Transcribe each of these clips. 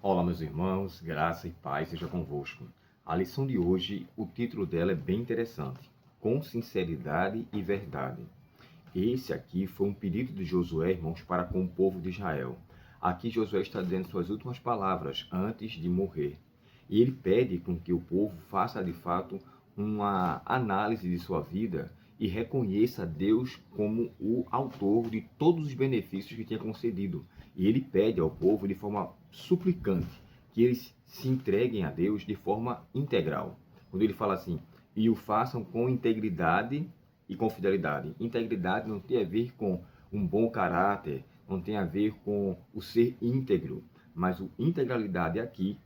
Olá, meus irmãos, graça e paz seja convosco. A lição de hoje, o título dela é bem interessante: Com sinceridade e verdade. Esse aqui foi um pedido de Josué, irmãos, para com o povo de Israel. Aqui Josué está dizendo suas últimas palavras antes de morrer. E ele pede com que o povo faça de fato uma análise de sua vida e reconheça Deus como o autor de todos os benefícios que tinha concedido. E ele pede ao povo de forma suplicante que eles se entreguem a Deus de forma integral. Quando ele fala assim, e o façam com integridade e com fidelidade. Integridade não tem a ver com um bom caráter, não tem a ver com o ser íntegro, mas o integridade aqui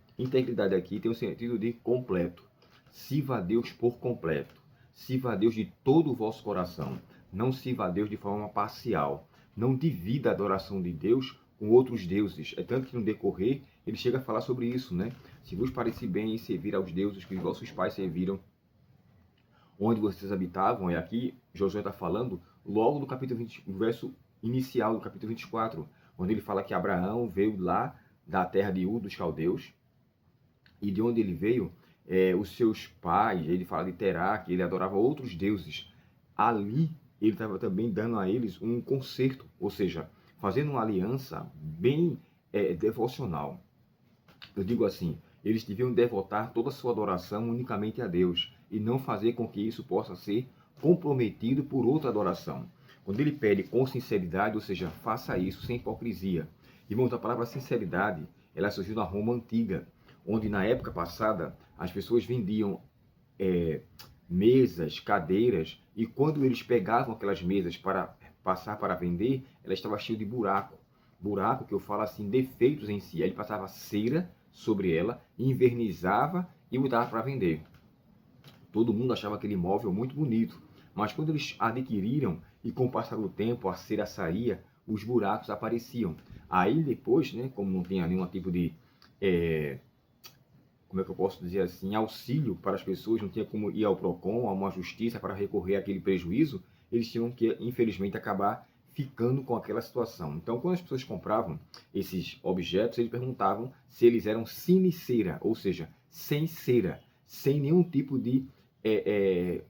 tem o sentido de completo. Sirva a Deus por completo. Sirva a Deus de todo o vosso coração. Não sirva a Deus de forma parcial. Não divida a adoração de Deus com outros deuses. É tanto que no decorrer ele chega a falar sobre isso, né? Se vos parecer bem servir aos deuses que os vossos pais serviram, onde vocês habitavam, e aqui Josué está falando logo no capítulo 20, no verso inicial do capítulo 24, onde ele fala que Abraão veio lá da terra de Ur dos caldeus, e de onde ele veio, os seus pais, ele fala de Terá, que ele adorava outros deuses. Ali ele estava também dando a eles um concerto, ou seja, fazendo uma aliança bem devocional. Eu digo assim, eles deviam devotar toda a sua adoração unicamente a Deus e não fazer com que isso possa ser comprometido por outra adoração. Quando ele pede com sinceridade, ou seja, faça isso sem hipocrisia. Irmãos, a palavra sinceridade, ela surgiu na Roma antiga, onde na época passada as pessoas vendiam mesas, cadeiras, e quando eles pegavam aquelas mesas para passar para vender, ela estava cheia de buraco. Buraco que eu falo assim, defeitos em si. Aí ele passava cera sobre ela, invernizava e botava para vender. Todo mundo achava aquele imóvel muito bonito, mas quando eles adquiriram e com o passar do tempo a cera saía, os buracos apareciam. Aí depois, né, como não tinha nenhum tipo de como é que eu posso dizer assim, auxílio para as pessoas, não tinha como ir ao PROCON, a uma justiça para recorrer àquele prejuízo, eles tinham que, infelizmente, acabar ficando com aquela situação. Então, quando as pessoas compravam esses objetos, eles perguntavam se eles eram sine cera, ou seja, sem cera, sem nenhum tipo de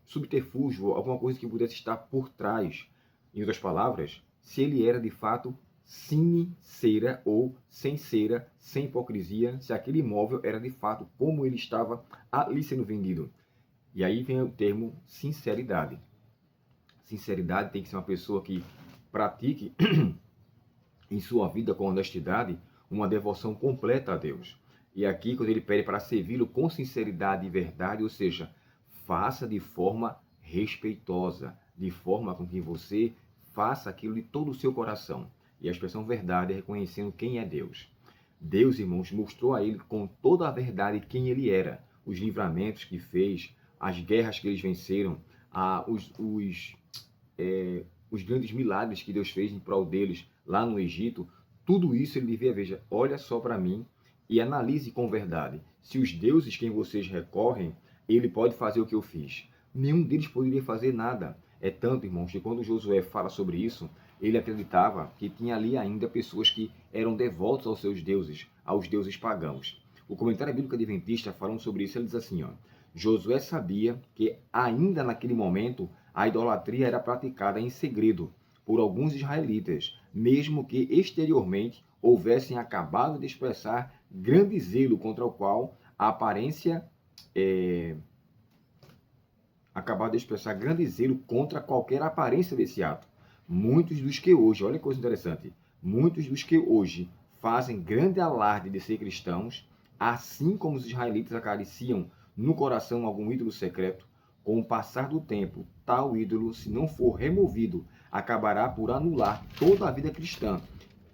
subterfúgio, alguma coisa que pudesse estar por trás. Em outras palavras, se ele era de fato sine cera ou sem cera, sem hipocrisia, se aquele imóvel era de fato como ele estava ali sendo vendido. E aí vem o termo sinceridade. Sinceridade tem que ser uma pessoa que pratique em sua vida com honestidade uma devoção completa a Deus. E aqui, quando ele pede para servi-lo com sinceridade e verdade, ou seja, faça de forma respeitosa, de forma com que você faça aquilo de todo o seu coração. E a expressão verdade é reconhecendo quem é Deus. Deus, irmãos, mostrou a ele com toda a verdade quem ele era, os livramentos que fez, as guerras que eles venceram, os grandes milagres que Deus fez em prol deles lá no Egito. Tudo isso ele devia, veja, olha só para mim e analise com verdade. Se os deuses quem vocês recorrem, ele pode fazer o que eu fiz. Nenhum deles poderia fazer nada. É tanto, irmãos, que quando Josué fala sobre isso, ele acreditava que tinha ali ainda pessoas que eram devotos aos seus deuses, aos deuses pagãos. O comentário bíblico adventista, falando sobre isso, ele diz assim, ó, Josué sabia que ainda naquele momento a idolatria era praticada em segredo por alguns israelitas, mesmo que exteriormente houvessem acabado de expressar grande zelo contra o qual a aparência acabado de expressar grande zelo contra qualquer aparência desse ato. Muitos dos que hoje, olha que coisa interessante, muitos dos que hoje fazem grande alarde de ser cristãos, assim como os israelitas acariciam no coração algum ídolo secreto, com o passar do tempo, tal ídolo, se não for removido, acabará por anular toda a vida cristã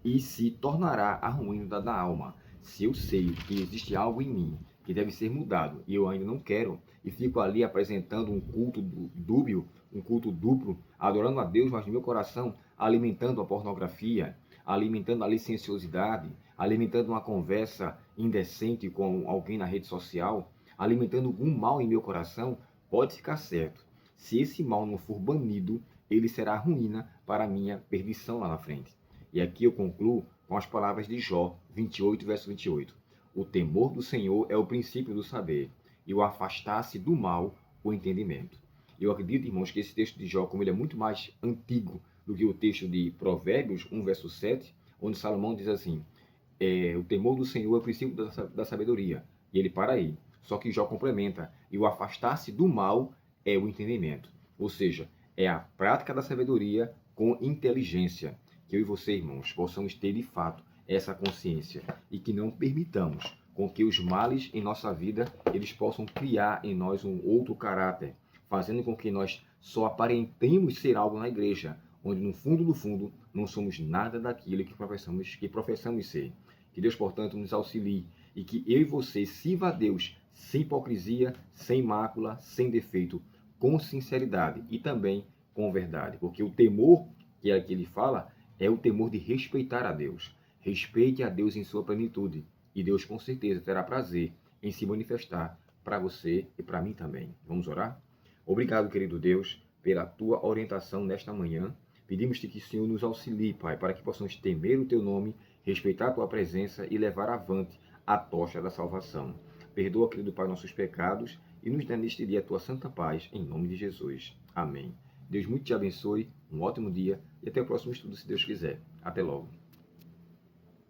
e se tornará a ruína da alma. Se eu sei que existe algo em mim que deve ser mudado e eu ainda não quero, e fico ali apresentando um culto dúbio, um culto duplo, adorando a Deus, mas no meu coração alimentando a pornografia, alimentando a licenciosidade, alimentando uma conversa indecente com alguém na rede social, alimentando um mal em meu coração, pode ficar certo. Se esse mal não for banido, ele será ruína para a minha perdição lá na frente. E aqui eu concluo com as palavras de Jó, 28, verso 28. O temor do Senhor é o princípio do saber, e o afastar-se do mal, o entendimento. Eu acredito, irmãos, que esse texto de Jó, como ele é muito mais antigo do que o texto de Provérbios 1, verso 7, onde Salomão diz assim, o temor do Senhor é o princípio da sabedoria. E ele para aí. Só que Jó complementa, e o afastar-se do mal é o entendimento. Ou seja, é a prática da sabedoria com inteligência. Que eu e você, irmãos, possamos ter de fato essa consciência e que não permitamos com que os males em nossa vida eles possam criar em nós um outro caráter, fazendo com que nós só aparentemos ser algo na igreja, onde no fundo do fundo não somos nada daquilo que professamos ser. Que Deus, portanto, nos auxilie e que eu e você sirva a Deus sem hipocrisia, sem mácula, sem defeito, com sinceridade e também com verdade. Porque o temor que aqui ele fala é o temor de respeitar a Deus. Respeite a Deus em sua plenitude e Deus com certeza terá prazer em se manifestar para você e para mim também. Vamos orar? Obrigado, querido Deus, pela tua orientação nesta manhã. Pedimos-te que o Senhor nos auxilie, Pai, para que possamos temer o teu nome, respeitar a tua presença e levar avante a tocha da salvação. Perdoa, querido Pai, nossos pecados e nos dê neste dia a tua santa paz, em nome de Jesus. Amém. Deus muito te abençoe, um ótimo dia e até o próximo estudo, se Deus quiser. Até logo.